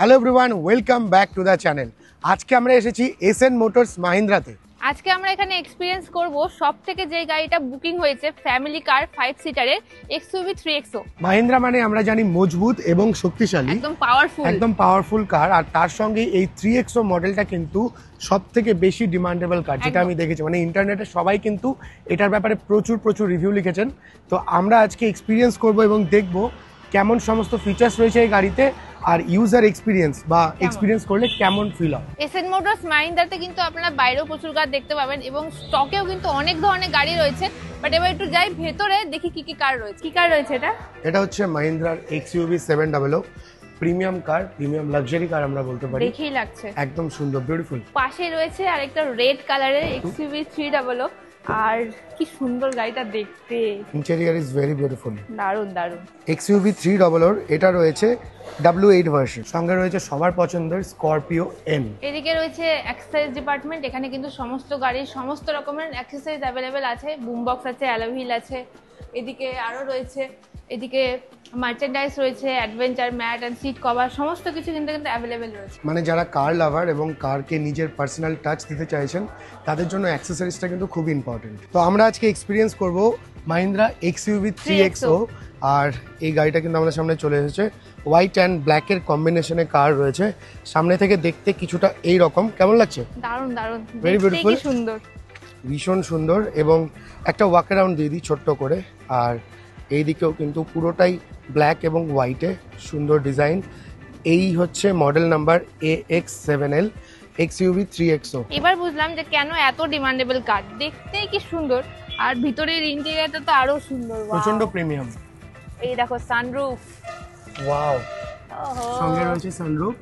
Hello everyone, welcome back to the channel. আজকে আমরা এসেছি এসএন মোটরস মাহিন্দ্রাতে। আজকে আমরা এখানে এক্সপিরিয়েন্স করব সবথেকে যে গাড়িটা বুকিং হয়েছে ফ্যামিলি কার 5 সিটারের এক্সইউভি 3XO। মাহিন্দ্রা মানে আমরা জানি মজবুত এবং শক্তিশালী, একদম পাওয়ারফুল কার। আর তার সঙ্গে এই 3XO মডেলটা কিন্তু সবথেকে বেশি ডিমান্ডেবল কার, যেটা আমি দেখেছি। মানে ইন্টারনেটে সবাই কিন্তু এটার ব্যাপারে প্রচুর রিভিউ লিখেছেন। তো আমরা আজকে এক্সপিরিয়েন্স করব এবং দেখব কেমন সমস্ত ফিচার্স রয়েছে এই গাড়িতে, আর ইউজার এক্সপিরিয়েন্স বা এক্সপিরিয়েন্স করলে কেমন ফিল হয়। এসএন মোটরস মাহিন্দ্রাতে কিন্তু আপনারা বাইরেও প্রচুর কার দেখতে পাবেন এবং স্টকেও কিন্তু অনেক ধরনের গাড়ি রয়েছে। বাট এবার একটু যাই ভেতরে, দেখি কি কার রয়েছে। কি কার রয়েছে এটা হচ্ছে মাহিন্দ্রার এক্সইউভি 700 প্রিমিয়াম কার, প্রিমিয়াম লাক্সারি কার আমরা বলতে পারি। দেখেই লাগছে একদম সুন্দর, বিউটিফুল। পাশে রয়েছে আরেকটা রেড কালারের এক্সইউভি 300, আর কি সুন্দর গাড়িটা দেখতে। ইন্টেরিয়র ইজ ভেরি বিউটিফুল, দারুণ। এক্সইউভি 300 এটা রয়েছে W8 ভার্সন, সঙ্গে রয়েছে সবার পছন্দের স্করপিও এম। এদিকে রয়েছে অ্যাক্সেসরিজ ডিপার্টমেন্ট। এখানে কিন্তু সমস্ত গাড়ির সমস্ত রকমের অ্যাক্সেসরিজ অ্যাভেলেবেল আছে। বুম বক্স আছে, অ্যালয় হুইল আছে, এদিকে আরো রয়েছে, এদিকে মার্চেন্ডাইজ রয়েছে, adventure mat and seat cover, সমস্ত কিছু কিন্তু অ্যাভেলেবেল রয়েছে। মানে যারা কার লাভার এবং কারকে নিজের পার্সোনাল টাচ দিতে চাইছেন তাদের জন্য অ্যাক্সেসরিজটা কিন্তু খুব ইম্পর্টেন্ট। তো আমরা আজকে এক্সপিরিয়েন্স করব মাহিন্দ্রা এক্সইউভি 3XO। আর এই গাড়িটা কিন্তু আমাদের সামনে চলে এসেছে। হোয়াইট অ্যান্ড ব্ল্যাকের কম্বিনেশনে কার রয়েছে। সামনে থেকে দেখতে কিছুটা এই রকম, কেমন লাগছে? দারুণ, ভেরি বিউটিফুল, সুন্দর, ভীষণ সুন্দর। এবং একটা ওয়াক অ্যারাউন্ড দিয়ে দিই ছোট্ট করে। আর এই দিকেও কিন্তু পুরোটাই ব্ল্যাক এবং হোয়াইটে সুন্দর ডিজাইন। এই হচ্ছে model number AX7L XUV 3XO। এবার বুঝলাম যে কেন এত ডিমান্ডেবল কার। দেখতেই কি সুন্দর, আর ভিতরের ইন্টেরিয়রটা তো আরো সুন্দর, প্রচন্ড প্রিমিয়াম। এই দেখো সানরুফ, ওয়াও, সঙ্গে রয়েছে সানরুফ।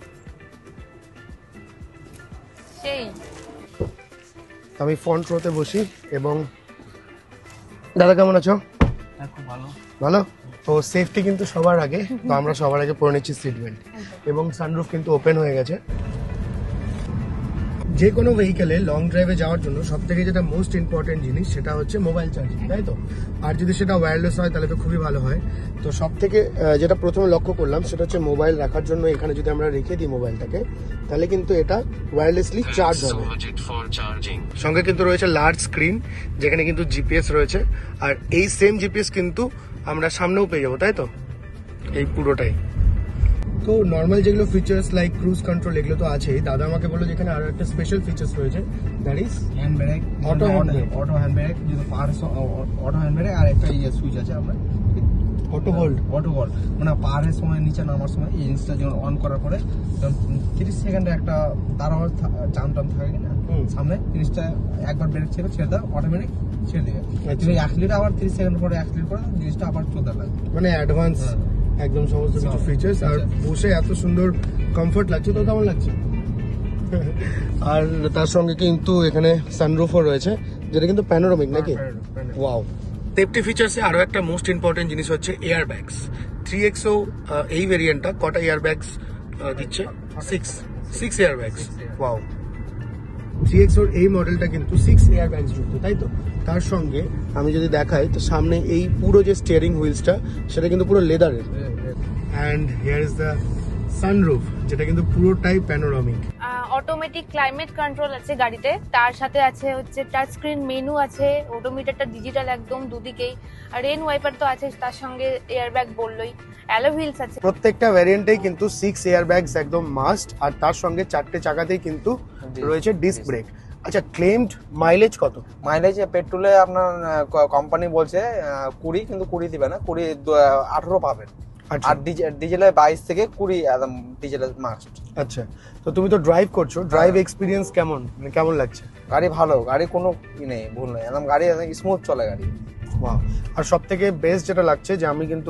সেই আমি ফ্রন্ট রোতে বসি। এবং দাদা কেমন আছো? খুব ভালো। ভালো তো। সেফটি কিন্তু সবার আগে, তো আমরা সবার আগে পরে নিচ্ছি সিট বেল্ট। এবং সানরুফ কিন্তু ওপেন হয়ে গেছে। যে কোনো ভেহিকেলে লং ড্রাইভে যাওয়ার জন্য সব থেকে যেটা মোস্ট ইম্পর্টেন্ট জিনিস সেটা হচ্ছে মোবাইল চার্জিং, তাই তো? আর যদি সেটা ওয়্যারলেস হয় তাহলে তো খুবই ভালো হয়। তো সব থেকে যেটা প্রথমে লক্ষ্য করলাম সেটা হচ্ছে মোবাইল রাখার জন্য এখানে যদি আমরা রেখে দিই মোবাইলটাকে, তাহলে কিন্তু এটা ওয়্যারলেসলি চার্জ হবে। সঙ্গে কিন্তু রয়েছে লার্জ স্ক্রিন, যেখানে কিন্তু জিপিএস রয়েছে। আর এই সেম জিপিএস কিন্তু আমরা সামনেও পেয়ে যাবো, তাই তো? এই পুরোটাই তো নর্মাল যেগুলো ফিচার্স লাইক ক্রুজ কন্ট্রোল, এগুলো তো আছেই। দাদা আমাকে বললো যেখানে আরো একটা স্পেশাল ফিচার্স রয়েছে, that is hand brake, auto hand brake. যদি অটো হ্যান্ড ব্রেক আর একটা সুইচ আছে, আমরা অটো হোল্ড মানে পাহাড়ের সময় নিচে নামার সময় এই জিনিসটা যখন অন করার পরে 30 সেকেন্ডে একটা দাঁড়াও জাম থাকে না সামনে, জিনিসটা একবার ব্রেক ছেড়ে দাও, অটোমেটিক ছেড়ে দেবে। তুমি অ্যাক্সিলেট আবার 30 সেকেন্ড পরে অ্যাক্সিলেট করে জিনিসটা আবার চলতে লাগে। মানে অ্যাডভান্স একদম সমস্ত কিছু ফিচার্স। আর বসে এত সুন্দর কমফোর্ট লাগছে। তো কেমন লাগছে? আর তার সঙ্গে কিন্তু এখানে সানরুফও রয়েছে, যেটা কিন্তু প্যানোরামিক নাকি? ওয়াও। সেফটি ফিচার্সে আরো একটা মোস্ট ইম্পর্টেন্ট জিনিস হচ্ছে এয়ার ব্যাগস। 3XO এই ভেরিয়েন্টটা কটা এয়ার ব্যাগস দিচ্ছে? 6 এয়ার ব্যাগস। ওয়াও। 3XO এই মডেলটা কিন্তু 6 এয়ার ব্যাগস যুক্ত, তাই তো? তার সঙ্গে আমি যদি দেখাই তো সামনে এই পুরো যে স্টিয়ারিং হুইলসটা সেটা কিন্তু পুরো লেদারের। And here is the sunroof, যেটা কিন্তু পুরোটাই প্যানোরামিক। অটোমেটিক ক্লাইমেট কন্ট্রোল আছে গাড়িতে, তার সাথে আছে হচ্ছে টাচ স্ক্রিন মেনু আছে, ওডোমিটারটা ডিজিটাল একদম দুদিকেই, আর রেন ওয়াইপার তো আছে, তার সঙ্গে এয়ার ব্যাগ বললোই, অ্যালয় হুইলস আছে। প্রত্যেকটা ভ্যারিয়েন্টেই কিন্তু 6 এয়ার ব্যাগস একদম মাস্ট। আর তার সঙ্গে 4টে চাকাতেই কিন্তু রয়েছে ডিস্ক ব্রেক। আচ্ছা, ক্লেমড মাইলেজ কত? মাইলেজ পেট্রোলে আপনার কোম্পানি বলছে 20, কিন্তু 20 দিবে না, 18 পাবেন। আর ডিজেলে 22 থেকে 20 একদম ডিজেলে মাস্ট। আচ্ছা, তো তুমি তো ড্রাইভ করছো, ড্রাইভ এক্সপিরিয়েন্স কেমন, মানে কেমন লাগছে? গাড়ি ভালো, গাড়ি কোনো নেই, ভুল নেই, একদম গাড়ি স্মুথ চলে গাড়ি। ওয়াও। আর সব থেকে বেস্ট যেটা লাগছে যে আমি কিন্তু